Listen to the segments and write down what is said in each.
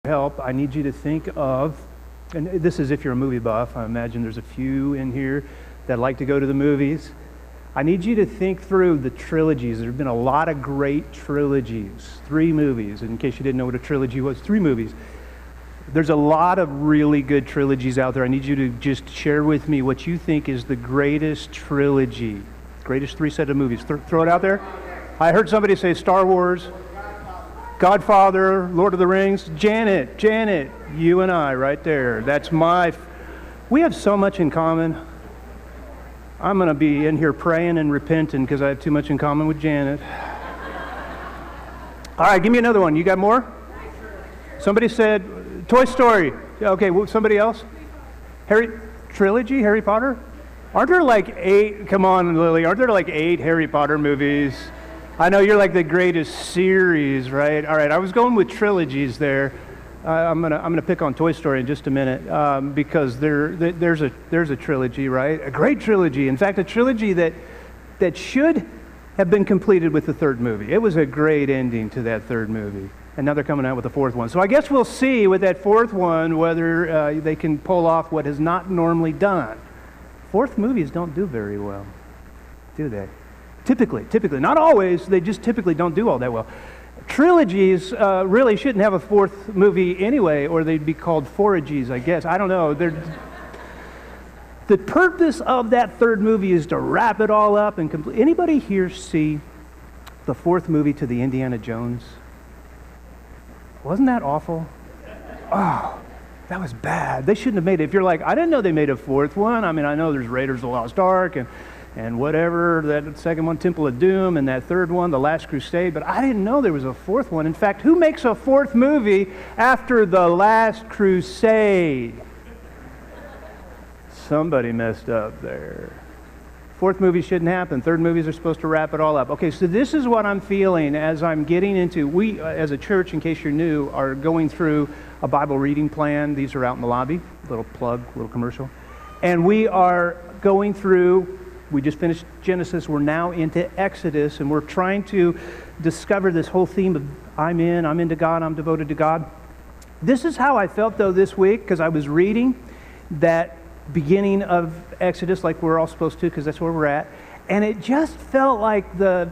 help, I need you to think of, and this is if you're a movie buff, I imagine there's a few in here that like to go to the movies. I need you to think through the trilogies. There have been a lot of great trilogies. 3 movies, in case you didn't know what a trilogy was, 3 movies. There's a lot of really good trilogies out there. I need you to just share with me what you think is the greatest trilogy, greatest 3 set of movies. Throw it out there. I heard somebody say Star Wars, Godfather, Lord of the Rings. Janet, you and I right there. That's we have so much in common. I'm going to be in here praying and repenting because I have too much in common with Janet. All right, give me another one. You got more? Somebody said Toy Story. Okay, somebody else? Harry Potter? Aren't there like 8, come on Lily, aren't there like 8 Harry Potter movies? I know you're like the greatest series, right? All right, I was going with trilogies there. I'm gonna pick on Toy Story in just a minute because there's a trilogy, right? A great trilogy. In fact, a trilogy that should have been completed with the 3rd movie. It was a great ending to that 3rd movie, and now they're coming out with the 4th one. So I guess we'll see with that 4th one whether they can pull off what is not normally done. 4th movies don't do very well, do they? Typically, not always, they just typically don't do all that well. Trilogies really shouldn't have a 4th movie anyway, or they'd be called forages, I guess. I don't know. The purpose of that 3rd movie is to wrap it all up and complete. Anybody here see the 4th movie to the Indiana Jones? Wasn't that awful? Oh, that was bad. They shouldn't have made it. If you're like, I didn't know they made a 4th one. I mean, I know there's Raiders of the Lost Ark and whatever, that 2nd one, Temple of Doom, and that 3rd one, The Last Crusade, but I didn't know there was a 4th one. In fact, who makes a 4th movie after The Last Crusade? Somebody messed up there. 4th movie shouldn't happen. 3rd movies are supposed to wrap it all up. Okay, so this is what I'm feeling as I'm getting into, we as a church, in case you're new, are going through a Bible reading plan. These are out in the lobby, little plug, little commercial. And we are going through, we just finished Genesis, we're now into Exodus, and we're trying to discover this whole theme of I'm into God, I'm devoted to God. This is how I felt though this week, because I was reading that beginning of Exodus like we're all supposed to, because that's where we're at, and it just felt like the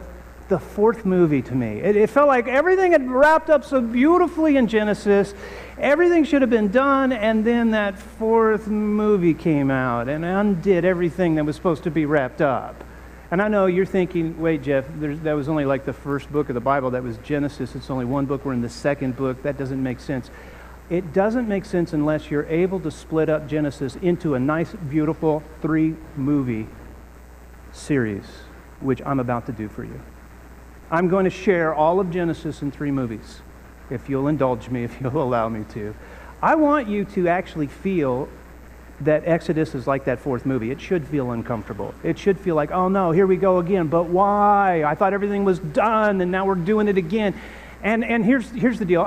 4th movie to me. It felt like everything had wrapped up so beautifully in Genesis. Everything should have been done, and then that 4th movie came out and undid everything that was supposed to be wrapped up. And I know you're thinking, wait, Jeff, that was only like the 1st book of the Bible. That was Genesis. It's only 1 book. We're in the 2nd book. That doesn't make sense. It doesn't make sense unless you're able to split up Genesis into a nice, beautiful 3-movie series, which I'm about to do for you. I'm going to share all of Genesis in 3 movies, if you'll indulge me, if you'll allow me to. I want you to actually feel that Exodus is like that 4th movie. It should feel uncomfortable. It should feel like, oh no, here we go again, but why? I thought everything was done, and now we're doing it again. And here's the deal.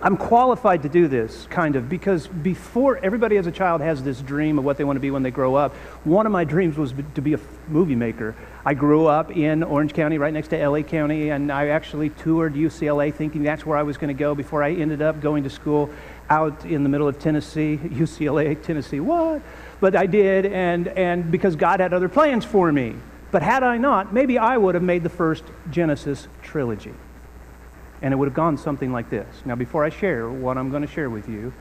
I'm qualified to do this, kind of, because before, everybody as a child has this dream of what they want to be when they grow up. One of my dreams was to be a movie maker. I grew up in Orange County, right next to LA County, and I actually toured UCLA thinking that's where I was going to go before I ended up going to school out in the middle of Tennessee. UCLA, Tennessee, what? But I did, and because God had other plans for me. But had I not, maybe I would have made the first Genesis trilogy. And it would have gone something like this. Now, before I share what I'm going to share with you,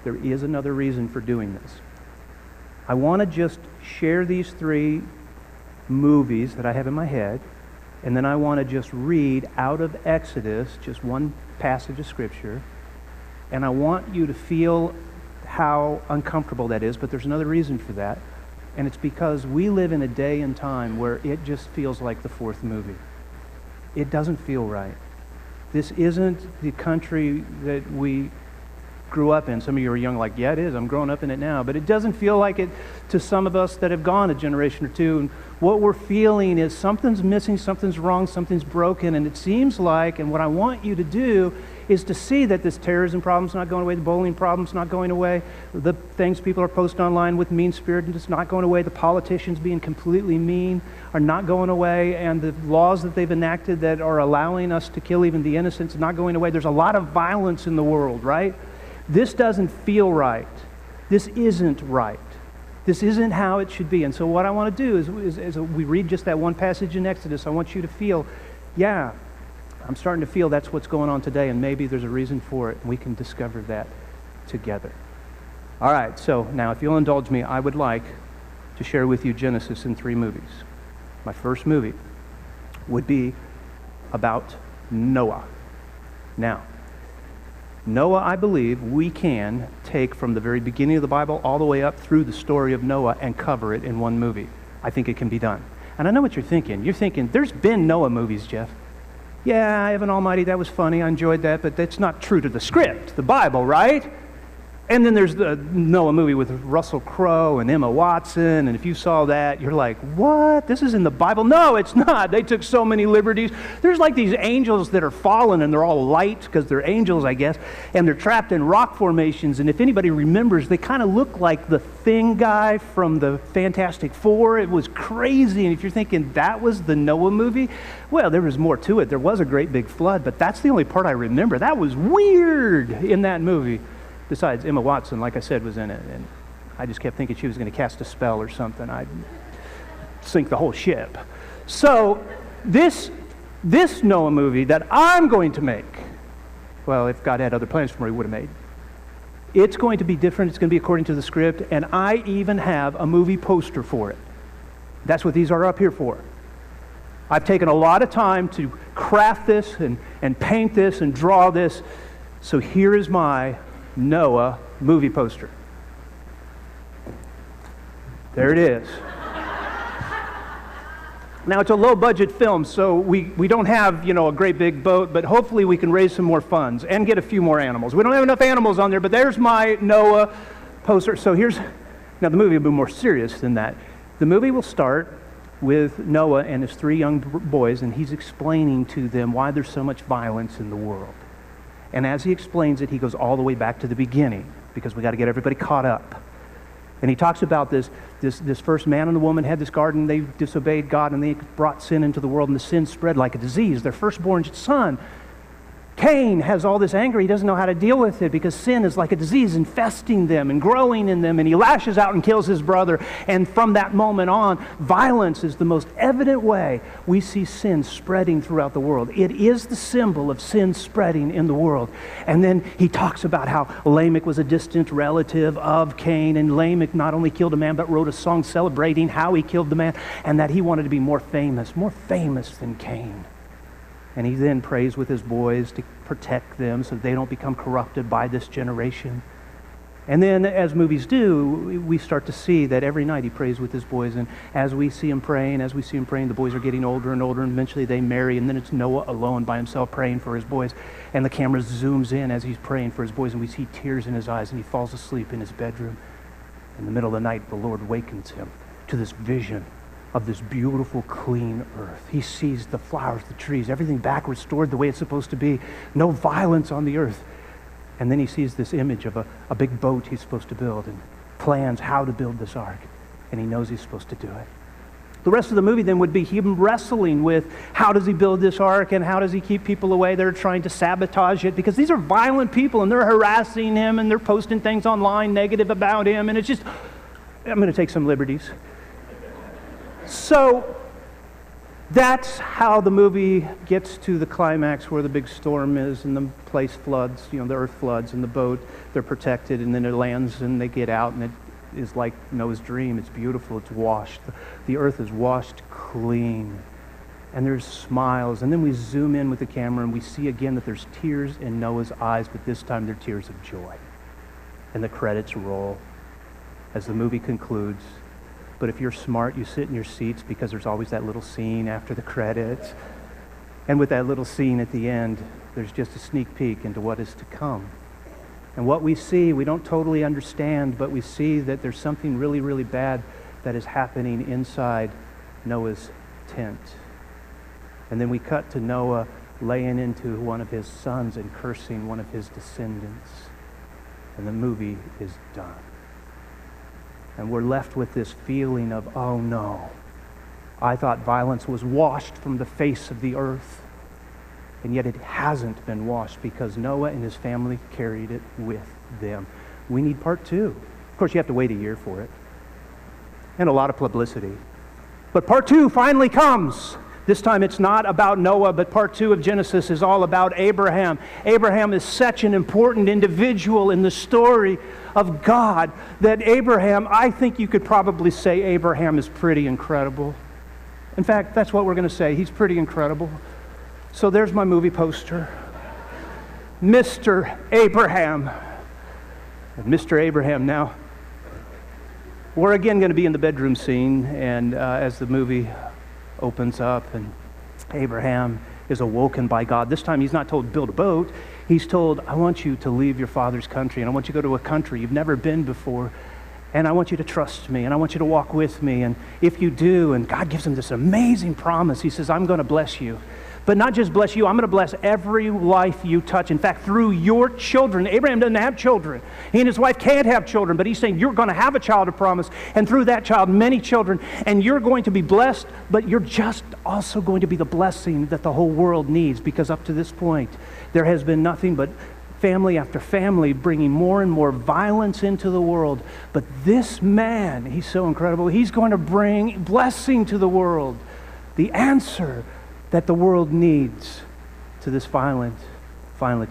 there is another reason for doing this. I want to just share these 3 movies that I have in my head, and then I want to just read out of Exodus, just one passage of Scripture, and I want you to feel how uncomfortable that is, but there's another reason for that, and it's because we live in a day and time where it just feels like the 4th movie. It doesn't feel right. This isn't the country that we grew up in. Some of you are young, like, yeah, it is. I'm growing up in it now. But it doesn't feel like it to some of us that have gone a generation or two. And what we're feeling is something's missing, something's wrong, something's broken, and it seems like, and what I want you to do is to see that this terrorism problem's not going away, the bullying problem's not going away, the things people are posting online with mean-spiritedness not going away, the politicians being completely mean are not going away, and the laws that they've enacted that are allowing us to kill even the innocents not going away. There's a lot of violence in the world, right? This doesn't feel right. This isn't right. This isn't how it should be. And so what I want to do is as we read just that one passage in Exodus, I want you to feel, yeah, I'm starting to feel that's what's going on today, and maybe there's a reason for it, and we can discover that together. All right, so now if you'll indulge me, I would like to share with you Genesis in 3 movies. My first movie would be about Noah. Now, Noah, I believe, we can take from the very beginning of the Bible all the way up through the story of Noah and cover it in one movie. I think it can be done. And I know what you're thinking. You're thinking, there's been Noah movies, Jeff. Yeah, Evan Almighty, that was funny. I enjoyed that, but that's not true to the script, the Bible, right? And then there's the Noah movie with Russell Crowe and Emma Watson, and if you saw that, you're like, what? This is in the Bible? No, it's not. They took so many liberties. There's like these angels that are fallen, and they're all light, because they're angels, I guess, and they're trapped in rock formations, and if anybody remembers, they kind of look like the Thing guy from the Fantastic Four. It was crazy, and if you're thinking that was the Noah movie, well, there was more to it. There was a great big flood, but that's the only part I remember. That was weird in that movie. Besides, Emma Watson, like I said, was in it, and I just kept thinking she was going to cast a spell or something. I'd sink the whole ship. So this Noah movie that I'm going to make, well, if God had other plans for me, he would have made. It's going to be different. It's going to be according to the script, and I even have a movie poster for it. That's what these are up here for. I've taken a lot of time to craft this and paint this and draw this, so here is my Noah movie poster. There it is. Now, it's a low-budget film, so we don't have, a great big boat, but hopefully we can raise some more funds and get a few more animals. We don't have enough animals on there, but there's my Noah poster. So now the movie will be more serious than that. The movie will start with Noah and his 3 young boys, and he's explaining to them why there's so much violence in the world. And as he explains it, he goes all the way back to the beginning, because we got to get everybody caught up. And he talks about this first man and the woman had this garden, they disobeyed God, and they brought sin into the world, and the sin spread like a disease. Their firstborn son, Cain, has all this anger. He doesn't know how to deal with it because sin is like a disease infesting them and growing in them, and he lashes out and kills his brother. And from that moment on, violence is the most evident way we see sin spreading throughout the world. It is the symbol of sin spreading in the world. And then he talks about how Lamech was a distant relative of Cain, and Lamech not only killed a man but wrote a song celebrating how he killed the man, and that he wanted to be more famous than Cain. And he then prays with his boys to protect them so they don't become corrupted by this generation. And then, as movies do, we start to see that every night he prays with his boys. And as we see him praying, the boys are getting older and older, and eventually they marry. And then it's Noah alone by himself praying for his boys. And the camera zooms in as he's praying for his boys, and we see tears in his eyes, and he falls asleep in his bedroom. In the middle of the night, the Lord wakens him to this vision of this beautiful, clean earth. He sees the flowers, the trees, everything back restored the way it's supposed to be. No violence on the earth. And then he sees this image of a big boat he's supposed to build, and plans how to build this ark. And he knows he's supposed to do it. The rest of the movie then would be him wrestling with how does he build this ark, and how does he keep people away that are trying to sabotage it, because these are violent people and they're harassing him and they're posting things online negative about him, and it's just, I'm going to take some liberties. So that's how the movie gets to the climax where the big storm is and the place floods, the earth floods, and the boat, they're protected, and then it lands and they get out, and it is like Noah's dream. It's beautiful, it's washed. The earth is washed clean, and there's smiles. And then we zoom in with the camera and we see again that there's tears in Noah's eyes, but this time they're tears of joy. And the credits roll as the movie concludes. But if you're smart, you sit in your seats, because there's always that little scene after the credits. And with that little scene at the end, there's just a sneak peek into what is to come. And what we see, we don't totally understand, but we see that there's something really, really bad that is happening inside Noah's tent. And then we cut to Noah laying into one of his sons and cursing one of his descendants. And the movie is done. And we're left with this feeling of, oh no, I thought violence was washed from the face of the earth. And yet it hasn't been washed because Noah and his family carried it with them. We need part 2. Of course, you have to wait a year for it. And a lot of publicity. But part 2 finally comes. This time it's not about Noah, but part 2 of Genesis is all about Abraham. Abraham is such an important individual in the story of God that Abraham, I think you could probably say Abraham is pretty incredible. In fact, that's what we're going to say. He's pretty incredible. So there's my movie poster. Mr. Abraham. And Mr. Abraham now. We're again going to be in the bedroom scene, and as the movie opens up and Abraham is awoken by God. This time he's not told build a boat. He's told, I want you to leave your father's country, and I want you to go to a country you've never been before, and I want you to trust me, and I want you to walk with me, and if you do, and God gives him this amazing promise. He says, I'm going to bless you. But not just bless you, I'm going to bless every life you touch. In fact, through your children. Abraham doesn't have children. He and his wife can't have children, but he's saying you're going to have a child of promise, and through that child, many children, and you're going to be blessed, but you're just also going to be the blessing that the whole world needs, because up to this point, there has been nothing but family after family bringing more and more violence into the world. But this man, he's so incredible, he's going to bring blessing to the world. The answer that the world needs to this violent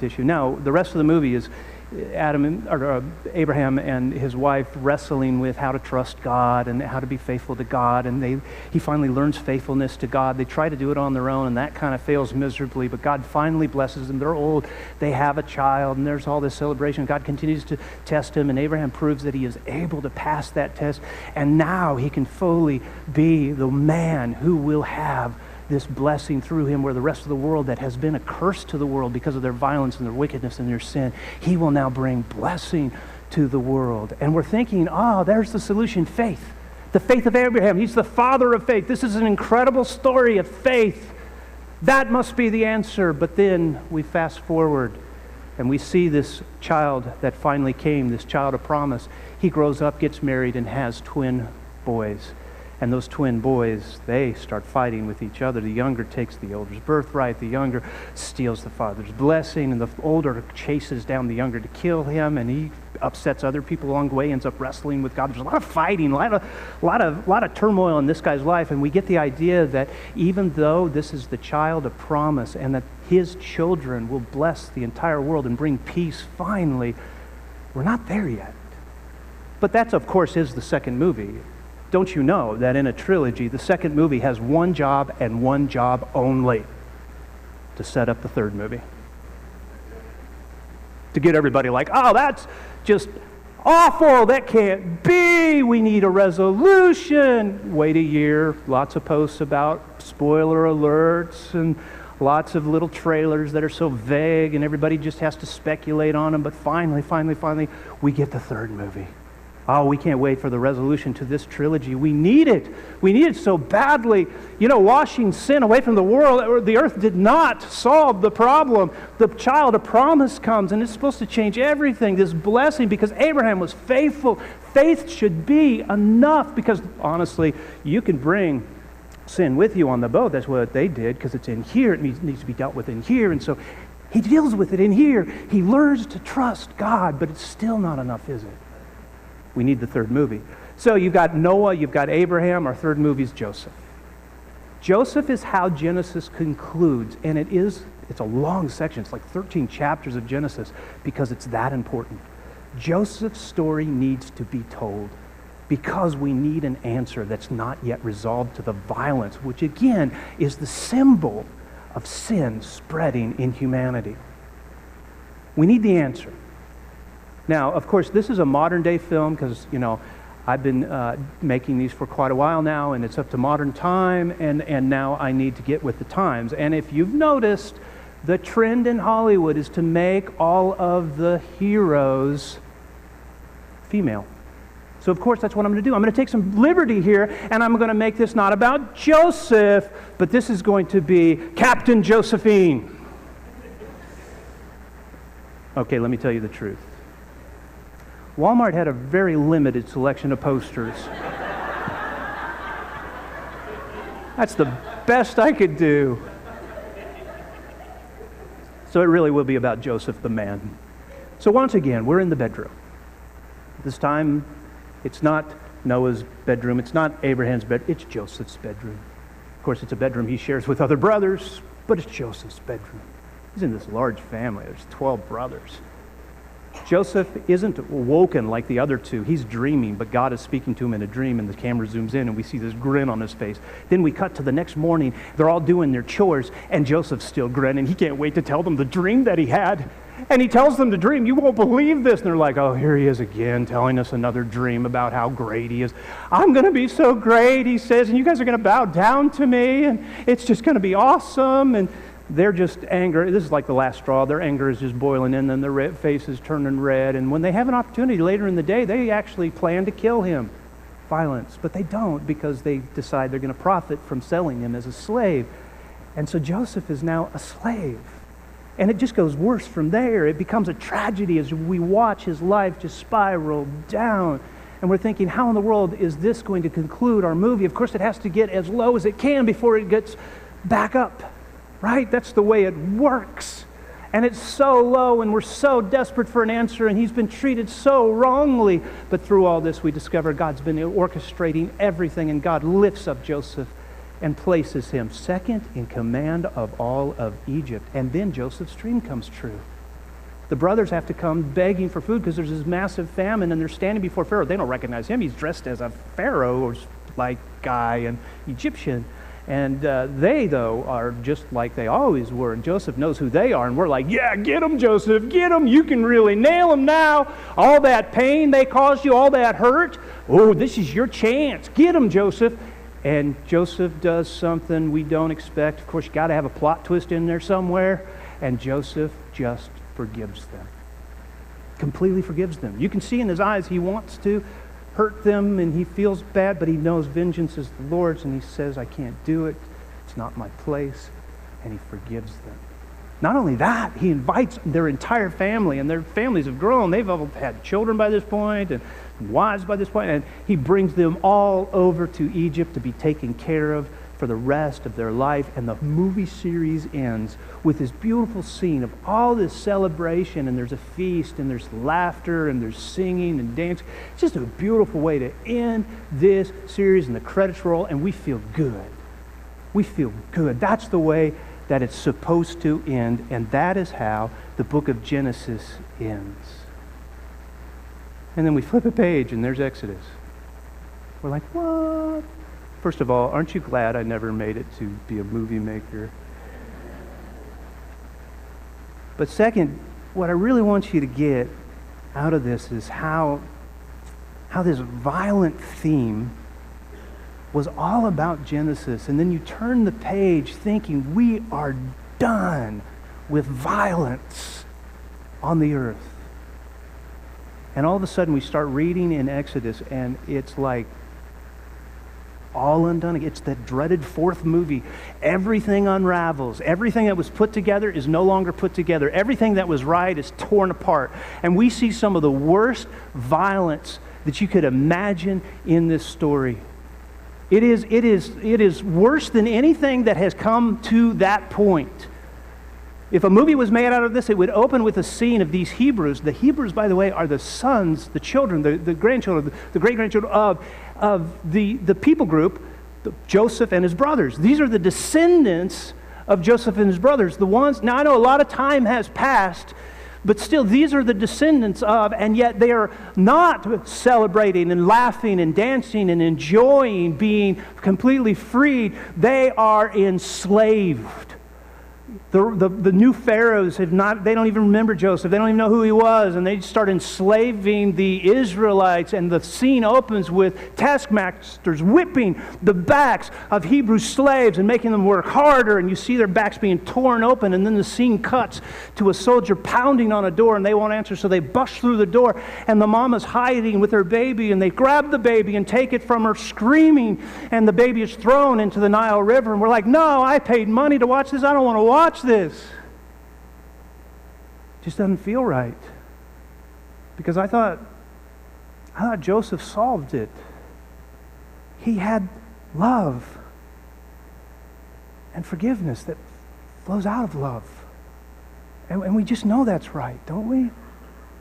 issue. Now, the rest of the movie is Abraham and his wife wrestling with how to trust God and how to be faithful to God, and he finally learns faithfulness to God. They try to do it on their own, and that kind of fails miserably, but God finally blesses them. They're old, they have a child, and there's all this celebration. God continues to test him, and Abraham proves that he is able to pass that test, and now he can fully be the man who will have this blessing through him, where the rest of the world that has been a curse to the world because of their violence and their wickedness and their sin, he will now bring blessing to the world. And we're thinking, there's the solution, faith. The faith of Abraham. He's the father of faith. This is an incredible story of faith. That must be the answer. But then we fast forward and we see this child that finally came, this child of promise. He grows up, gets married, and has twin boys. And those twin boys, they start fighting with each other. The younger takes the older's birthright. The younger steals the father's blessing. And the older chases down the younger to kill him. And he upsets other people along the way, ends up wrestling with God. There's a lot of fighting, a lot of turmoil in this guy's life. And we get the idea that even though this is the child of promise and that his children will bless the entire world and bring peace finally, we're not there yet. But that, of course, is the second movie. Don't you know that in a trilogy, the second movie has one job and one job only: to set up the third movie. To get everybody like, that's just awful, that can't be, we need a resolution. Wait a year, lots of posts about spoiler alerts and lots of little trailers that are so vague and everybody just has to speculate on them. But finally, we get the third movie. We can't wait for the resolution to this trilogy. We need it. We need it so badly. Washing sin away from the world, the earth did not solve the problem. The child of promise comes, and it's supposed to change everything, this blessing, because Abraham was faithful. Faith should be enough, because honestly, you can bring sin with you on the boat. That's what they did, because it's in here. It needs to be dealt with in here, and so he deals with it in here. He learns to trust God, but it's still not enough, is it? We need the third movie. So you've got Noah, you've got Abraham. Our third movie is Joseph. Joseph is how Genesis concludes, and it's a long section. It's like 13 chapters of Genesis because it's that important. Joseph's story needs to be told because we need an answer that's not yet resolved to the violence, which again is the symbol of sin spreading in humanity. We need the answer. Now, of course, this is a modern-day film because, I've been making these for quite a while now, and it's up to modern time, and now I need to get with the times. And if you've noticed, the trend in Hollywood is to make all of the heroes female. So, of course, that's what I'm going to do. I'm going to take some liberty here, and I'm going to make this not about Joseph, but this is going to be Captain Josephine. Okay, let me tell you the truth. Walmart had a very limited selection of posters. That's the best I could do. So it really will be about Joseph the man. So once again, we're in the bedroom. This time, it's not Noah's bedroom, it's not Abraham's bed, it's Joseph's bedroom. Of course, it's a bedroom he shares with other brothers, but it's Joseph's bedroom. He's in this large family. There's 12 brothers. Joseph isn't woken like the other two. He's dreaming, but God is speaking to him in a dream, and the camera zooms in, and we see this grin on his face. Then we cut to the next morning. They're all doing their chores, and Joseph's still grinning. He can't wait to tell them the dream that he had. And he tells them the dream. You won't believe this. And they're like, oh, here he is again telling us another dream about how great he is. I'm going to be so great, he says, and you guys are going to bow down to me, and it's just going to be awesome. And they're just angry. This is like the last straw. Their anger is just boiling in, and their face is turning red. And when they have an opportunity later in the day, they actually plan to kill him. Violence. But they don't, because they decide they're going to profit from selling him as a slave. And so Joseph is now a slave. And it just goes worse from there. It becomes a tragedy as we watch his life just spiral down. And we're thinking, how in the world is this going to conclude our movie? Of course, it has to get as low as it can before it gets back up. Right? That's the way it works. And it's so low, and we're so desperate for an answer, and he's been treated so wrongly. But through all this, we discover God's been orchestrating everything, and God lifts up Joseph and places him second in command of all of Egypt. And then Joseph's dream comes true. The brothers have to come begging for food because there's this massive famine, and they're standing before Pharaoh. They don't recognize him. He's dressed as a Pharaoh-like guy, an Egyptian. And they, though, are just like they always were. And Joseph knows who they are. And we're like, yeah, get them, Joseph. Get them. You can really nail them now. All that pain they caused you, all that hurt. Oh, this is your chance. Get them, Joseph. And Joseph does something we don't expect. Of course, you got to have a plot twist in there somewhere. And Joseph just forgives them. Completely forgives them. You can see in his eyes he wants to hurt them, and he feels bad, but he knows vengeance is the Lord's, and he says, I can't do it. It's not my place. And he forgives them. Not only that, he invites their entire family, and their families have grown. They've all had children by this point, and wives by this point, and he brings them all over to Egypt to be taken care of for the rest of their life. And the movie series ends with this beautiful scene of all this celebration, and there's a feast, and there's laughter, and there's singing and dancing. It's just a beautiful way to end this series, and the credits roll, and we feel good. We feel good. That's the way that it's supposed to end, and that is how the book of Genesis ends. And then we flip a page, and there's Exodus. We're like, what? First of all, aren't you glad I never made it to be a movie maker? But second, what I really want you to get out of this is how this violent theme was all about Genesis. And then you turn the page thinking we are done with violence on the earth. And all of a sudden we start reading in Exodus, and it's like all undone. It's that dreaded fourth movie. Everything unravels. Everything that was put together is no longer put together. Everything that was right is torn apart. And we see some of the worst violence that you could imagine in this story. It is worse than anything that has come to that point. If a movie was made out of this, it would open with a scene of these Hebrews. The Hebrews, by the way, are the sons, the children, the grandchildren, the great-grandchildren of the people group, Joseph and his brothers. These are the descendants of Joseph and his brothers. The ones, now I know a lot of time has passed, but still these are the descendants of, and yet they are not celebrating and laughing and dancing and enjoying being completely freed. They are enslaved. The new pharaohs they don't even remember Joseph. They don't even know who he was. And they start enslaving the Israelites. And the scene opens with taskmasters whipping the backs of Hebrew slaves and making them work harder. And you see their backs being torn open. And then the scene cuts to a soldier pounding on a door, and they won't answer. So they bust through the door. And the mama's hiding with her baby. And they grab the baby and take it from her screaming. And the baby is thrown into the Nile River. And we're like, no, I paid money to watch this. I don't want to watch this. Just doesn't feel right. Because I thought Joseph solved it. He had love and forgiveness that flows out of love. And we just know that's right, don't we?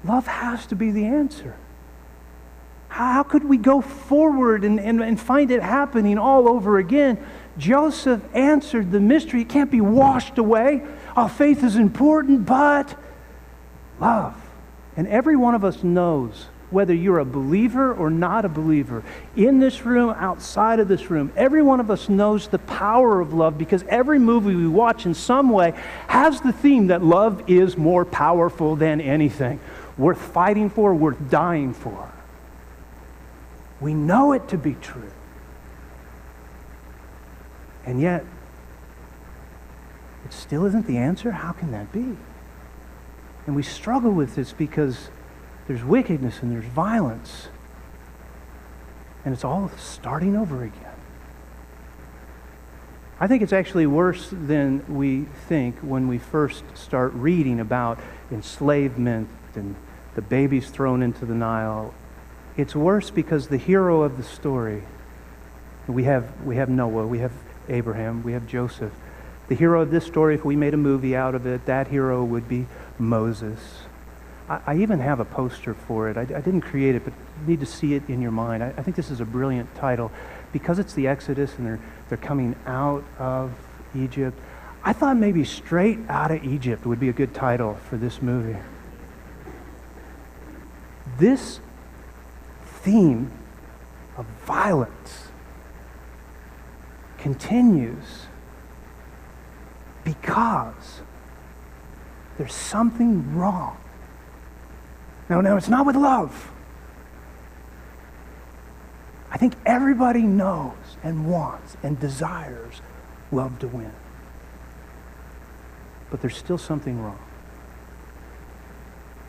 Love has to be the answer. How could we go forward and find it happening all over again? Joseph answered the mystery. It can't be washed away. Our faith is important, but love. And every one of us knows, whether you're a believer or not a believer, in this room, outside of this room, every one of us knows the power of love, because every movie we watch in some way has the theme that love is more powerful than anything, worth fighting for, worth dying for. We know it to be true. And yet, it still isn't the answer? How can that be? And we struggle with this because there's wickedness and there's violence. And it's all starting over again. I think it's actually worse than we think when we first start reading about enslavement and the babies thrown into the Nile. It's worse because the hero of the story, we have Noah, we have Abraham, we have Joseph. The hero of this story, if we made a movie out of it, that hero would be Moses. I even have a poster for it. I didn't create it, but you need to see it in your mind. I think this is a brilliant title. Because it's the Exodus and they're coming out of Egypt, I thought maybe Straight Out of Egypt would be a good title for this movie. This theme of violence continues because there's something wrong. No, it's not with love. I think everybody knows and wants and desires love to win. But there's still something wrong.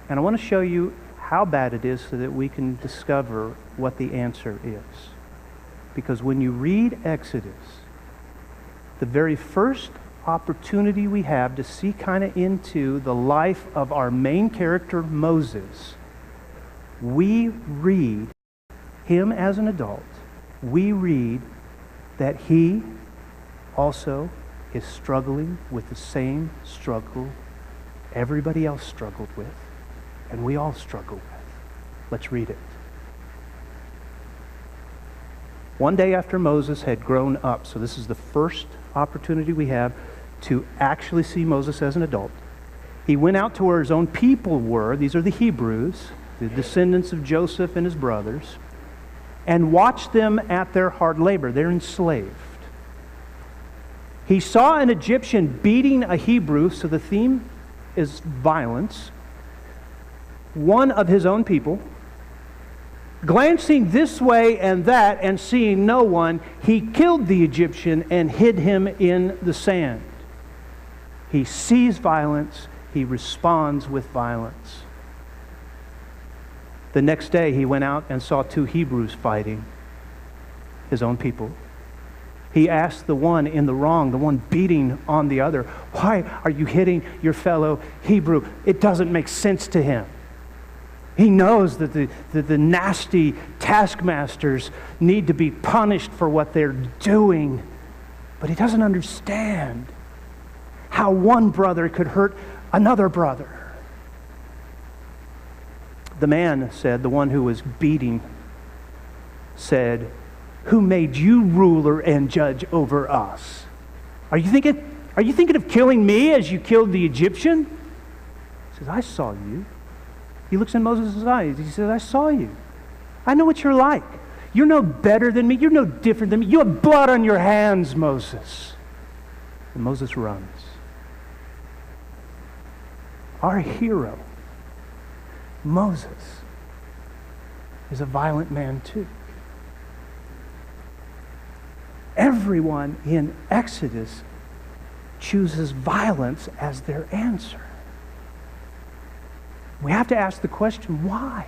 And I want to show you how bad it is so that we can discover what the answer is. Because when you read Exodus, the very first opportunity we have to see kind of into the life of our main character, Moses, we read him as an adult. We read that he also is struggling with the same struggle everybody else struggled with, and we all struggle with. Let's read it. One day after Moses had grown up, so this is the first opportunity we have to actually see Moses as an adult, he went out to where his own people were. These are the Hebrews, the descendants of Joseph and his brothers, and watched them at their hard labor. They're enslaved. He saw an Egyptian beating a Hebrew, so the theme is violence, one of his own people. Glancing this way and that and seeing no one, he killed the Egyptian and hid him in the sand. He sees violence, he responds with violence. The next day he went out and saw two Hebrews fighting, his own people. He asked the one in the wrong, the one beating on the other, "Why are you hitting your fellow Hebrew?" It doesn't make sense to him. He knows that the nasty taskmasters need to be punished for what they're doing, but he doesn't understand how one brother could hurt another brother. The man said, the one who was beating, said, "Who made you ruler and judge over us? Are you thinking of killing me as you killed the Egyptian?" He says, "I saw you." He looks in Moses' eyes. He says, "I saw you. I know what you're like. You're no better than me. You're no different than me. You have blood on your hands, Moses." And Moses runs. Our hero, Moses, is a violent man too. Everyone in Exodus chooses violence as their answer. We have to ask the question, why?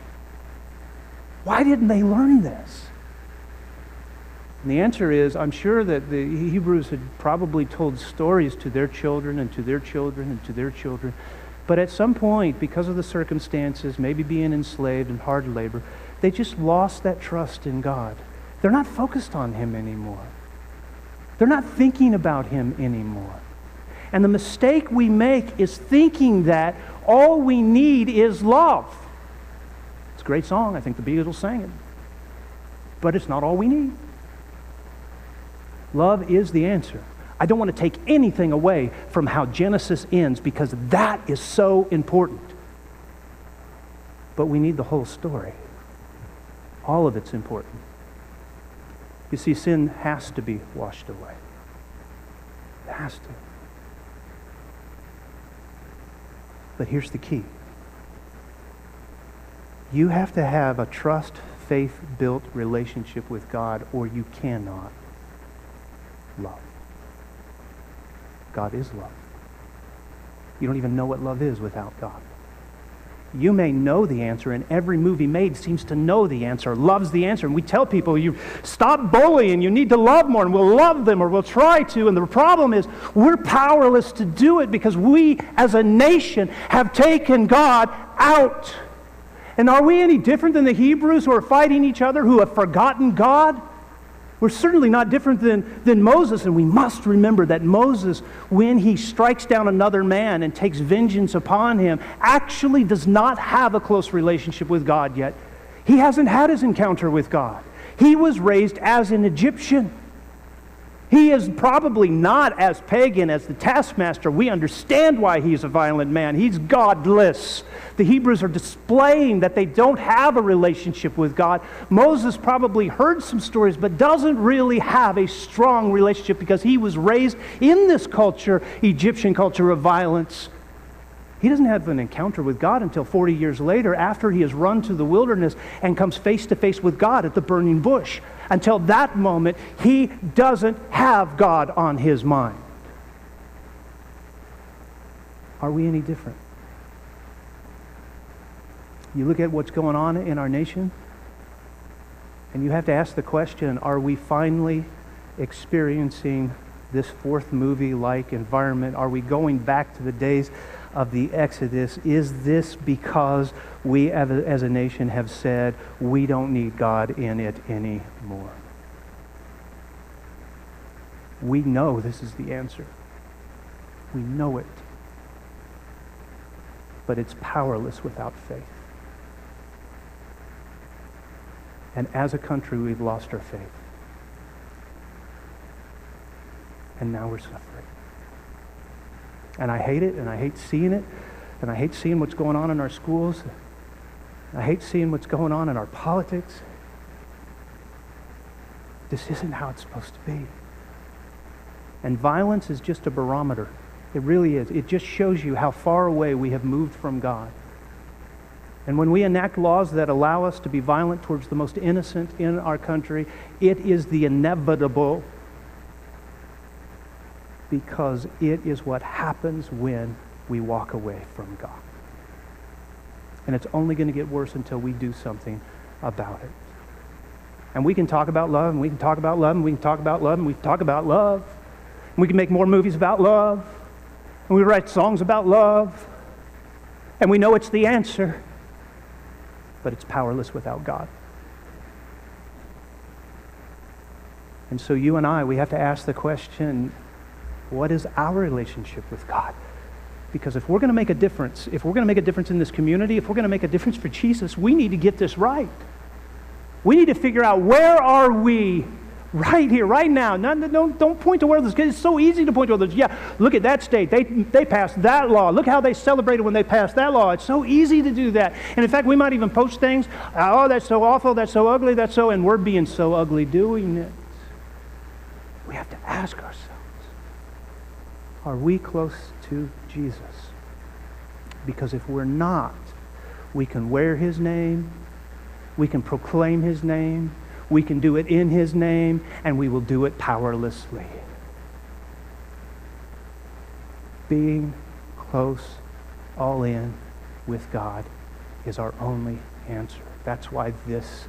Why didn't they learn this? And the answer is, I'm sure that the Hebrews had probably told stories to their children and to their children and to their children. But at some point, because of the circumstances, maybe being enslaved and hard labor, they just lost that trust in God. They're not focused on Him anymore. They're not thinking about Him anymore. And the mistake we make is thinking that all we need is love. It's a great song. I think the Beatles sang it. But it's not all we need. Love is the answer. I don't want to take anything away from how Genesis ends because that is so important. But we need the whole story. All of it's important. You see, sin has to be washed away. It has to. But here's the key. You have to have a trust, faith-built relationship with God, or you cannot love. God is love. You don't even know what love is without God. You may know the answer, and every movie made seems to know the answer, loves the answer. And we tell people, you stop bullying, you need to love more, and we'll love them, or we'll try to. And the problem is, we're powerless to do it because we, as a nation, have taken God out. And are we any different than the Hebrews who are fighting each other, who have forgotten God? We're certainly not different than Moses, and we must remember that Moses, when he strikes down another man and takes vengeance upon him, actually does not have a close relationship with God yet. He hasn't had his encounter with God. He was raised as an Egyptian. He is probably not as pagan as the taskmaster. We understand why he's a violent man. He's godless. The Hebrews are displaying that they don't have a relationship with God. Moses probably heard some stories, but doesn't really have a strong relationship because he was raised in this culture, Egyptian culture of violence. He doesn't have an encounter with God until 40 years later, after he has run to the wilderness and comes face to face with God at the burning bush. Until that moment, he doesn't have God on his mind. Are we any different? You look at what's going on in our nation, and you have to ask the question, are we finally experiencing this fourth movie-like environment? Are we going back to the days of the Exodus? Is this because we as a nation have said we don't need God in it anymore? We know this is the answer. We know it. But it's powerless without faith. And as a country, we've lost our faith. And now we're suffering. And I hate it, and I hate seeing it, and I hate seeing what's going on in our schools. I hate seeing what's going on in our politics. This isn't how it's supposed to be. And violence is just a barometer. It really is. It just shows you how far away we have moved from God. And when we enact laws that allow us to be violent towards the most innocent in our country, it is the inevitable, because it is what happens when we walk away from God. And it's only going to get worse until we do something about it. And we can talk about love, and we can talk about love, and we can talk about love, and we can talk about love. And we can make more movies about love. And we write songs about love. And we know it's the answer. But it's powerless without God. And so you and I, we have to ask the question, what is our relationship with God? Because if we're going to make a difference, if we're going to make a difference in this community, if we're going to make a difference for Jesus, we need to get this right. We need to figure out, where are we right here, right now? Don't point to where others. It's so easy to point to others. Yeah, look at that state. They passed that law. Look how they celebrated when they passed that law. It's so easy to do that. And in fact, we might even post things. Oh, that's so awful. That's so ugly. That's so, and we're being so ugly doing it. We have to ask ourselves, are we close to Jesus? Because if we're not, we can wear his name, we can proclaim his name, we can do it in his name, and we will do it powerlessly. Being close, all in with God is our only answer. That's why this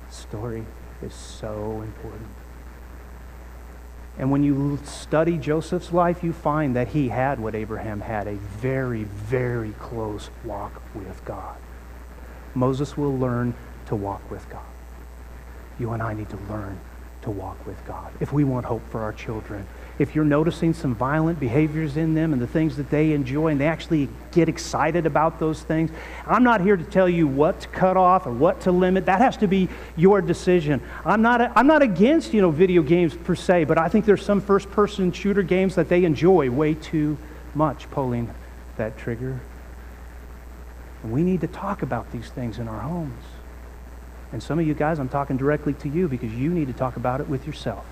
story is so important. And when you study Joseph's life, you find that he had what Abraham had, a very, very close walk with God. Moses will learn to walk with God. You and I need to learn to walk with God if we want hope for our children. If you're noticing some violent behaviors in them and the things that they enjoy and they actually get excited about those things, I'm not here to tell you what to cut off or what to limit. That has to be your decision. I'm not against, video games per se, but I think there's some first-person shooter games that they enjoy way too much, pulling that trigger. And we need to talk about these things in our homes. And some of you guys, I'm talking directly to you because you need to talk about it with yourself.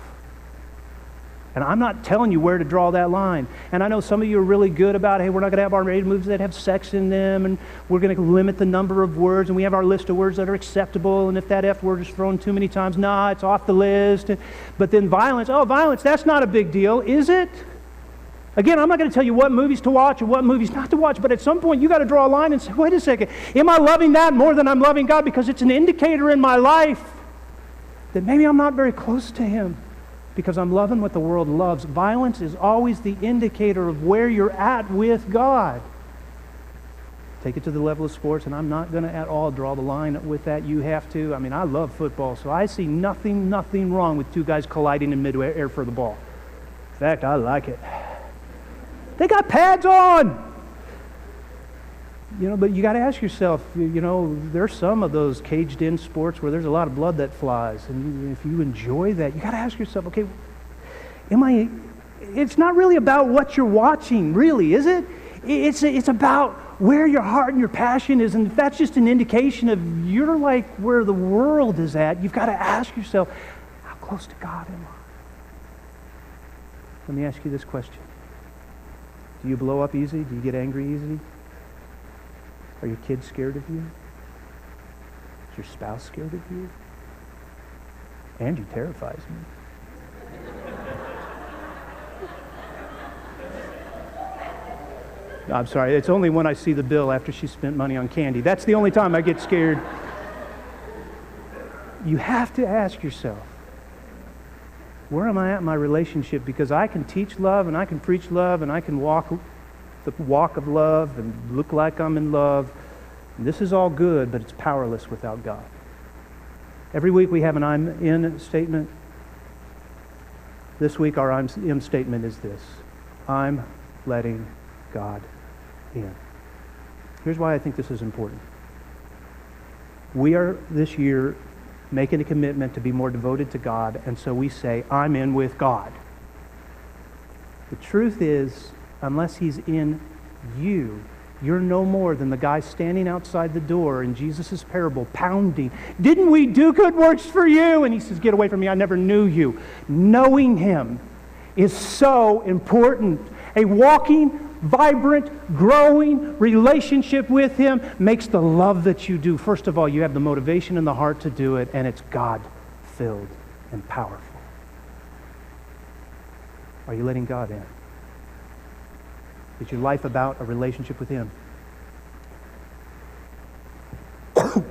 And I'm not telling you where to draw that line. And I know some of you are really good about, hey, we're not going to have R-rated movies that have sex in them, and we're going to limit the number of words, and we have our list of words that are acceptable, and if that F word is thrown too many times, it's off the list. But then violence, that's not a big deal, is it? Again, I'm not going to tell you what movies to watch or what movies not to watch, but at some point you got to draw a line and say, wait a second, am I loving that more than I'm loving God? Because it's an indicator in my life that maybe I'm not very close to him. Because I'm loving what the world loves. Violence is always the indicator of where you're at with God. Take it to the level of sports, and I'm not going to at all draw the line with that. You have to. I love football, so I see nothing wrong with two guys colliding in midair for the ball. In fact, I like it. They got pads on! But you got to ask yourself, there's some of those caged-in sports where there's a lot of blood that flies. And if you enjoy that, you got to ask yourself, okay, it's not really about what you're watching, really, is it? It's about where your heart and your passion is. And if that's just an indication of you're like where the world is at, you've got to ask yourself, how close to God am I? Let me ask you this question. Do you blow up easy? Do you get angry easy? Are your kids scared of you? Is your spouse scared of you? Angie terrifies me. I'm sorry, it's only when I see the bill after she spent money on candy. That's the only time I get scared. You have to ask yourself, where am I at in my relationship? Because I can teach love and I can preach love and I can walk the walk of love and look like I'm in love. And this is all good, but it's powerless without God. Every week we have an I'm in statement. This week our I'm in statement is this: I'm letting God in. Here's why I think this is important. We are this year making a commitment to be more devoted to God, and so we say, I'm in with God. The truth is, unless he's in you, you're no more than the guy standing outside the door in Jesus' parable, pounding, didn't we do good works for you? And he says, get away from me, I never knew you. Knowing him is so important. A walking, vibrant, growing relationship with him makes the love that you do. First of all, you have the motivation in the heart to do it, and it's God-filled and powerful. Are you letting God in? Is your life about a relationship with him? Do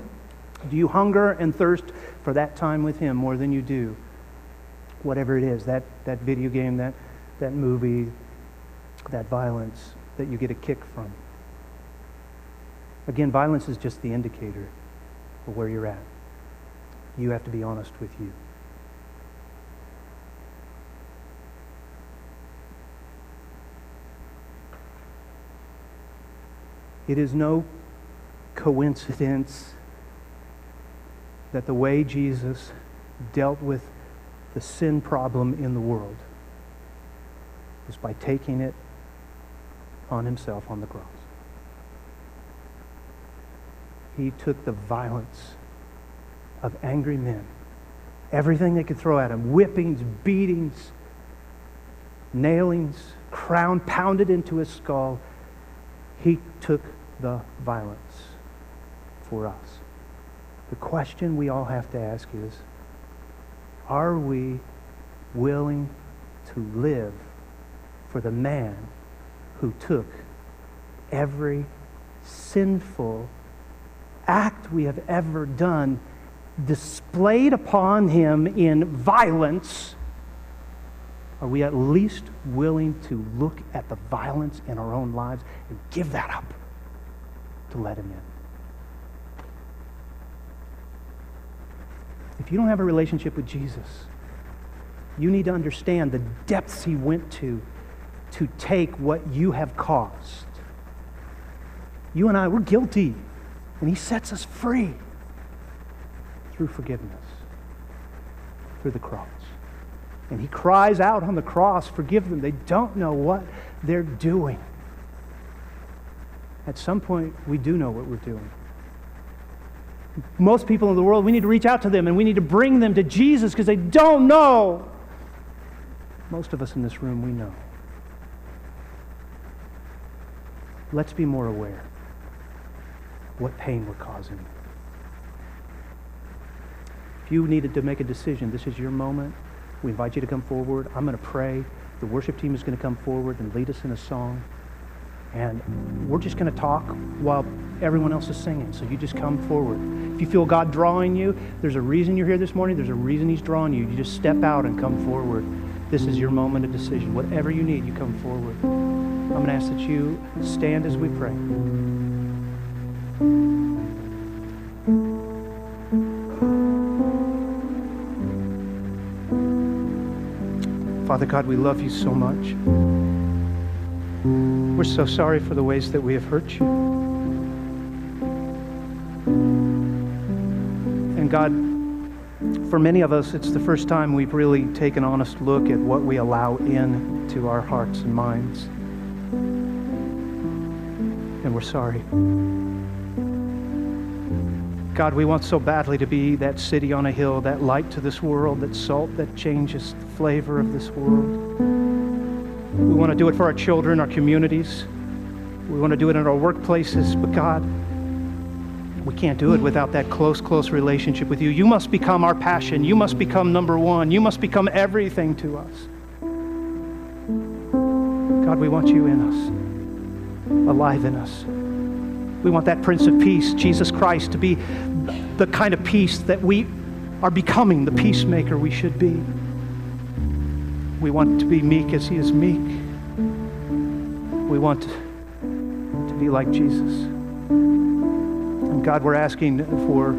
you hunger and thirst for that time with him more than you do whatever it is, that video game, that movie, that violence that you get a kick from? Again, violence is just the indicator of where you're at. You have to be honest with you. It is no coincidence that the way Jesus dealt with the sin problem in the world was by taking it on himself on the cross. He took the violence of angry men, everything they could throw at him, whippings, beatings, nailings, crown pounded into his skull. He took the violence for us. The question we all have to ask is, are we willing to live for the man who took every sinful act we have ever done, displayed upon him in violence? Are we at least willing to look at the violence in our own lives and give that up to let him in? If you don't have a relationship with Jesus, you need to understand the depths he went to take what you have caused. You and I, we're guilty, and he sets us free through forgiveness, through the cross. And he cries out on the cross, forgive them. They don't know what they're doing. At some point, we do know what we're doing. Most people in the world, we need to reach out to them and we need to bring them to Jesus because they don't know. Most of us in this room, we know. Let's be more aware of what pain we're causing. If you needed to make a decision, this is your moment. We invite you to come forward. I'm going to pray. The worship team is going to come forward and lead us in a song. And we're just going to talk while everyone else is singing. So you just come forward. If you feel God drawing you, there's a reason you're here this morning. There's a reason he's drawing you. You just step out and come forward. This is your moment of decision. Whatever you need, you come forward. I'm going to ask that you stand as we pray. Father God, we love you so much. We're so sorry for the ways that we have hurt you. And God, for many of us, it's the first time we've really taken an honest look at what we allow into our hearts and minds. And we're sorry. God, we want so badly to be that city on a hill, that light to this world, that salt that changes the flavor of this world. We want to do it for our children, our communities. We want to do it in our workplaces. But God, we can't do it without that close relationship with you. You must become our passion. You must become number one. You must become everything to us. God, we want you in us, alive in us. We want that Prince of Peace, Jesus Christ, to be the kind of peace that we are becoming, the peacemaker we should be. We want to be meek as he is meek. We want to be like Jesus. And God, we're asking for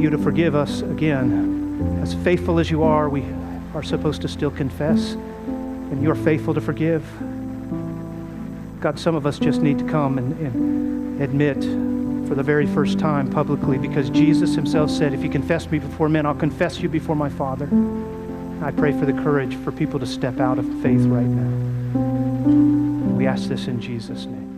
you to forgive us again. As faithful as you are, we are supposed to still confess, and you're faithful to forgive. God, some of us just need to come and admit for the very first time publicly, because Jesus himself said, if you confess me before men, I'll confess you before my Father. I pray for the courage for people to step out of faith right now. We ask this in Jesus' name.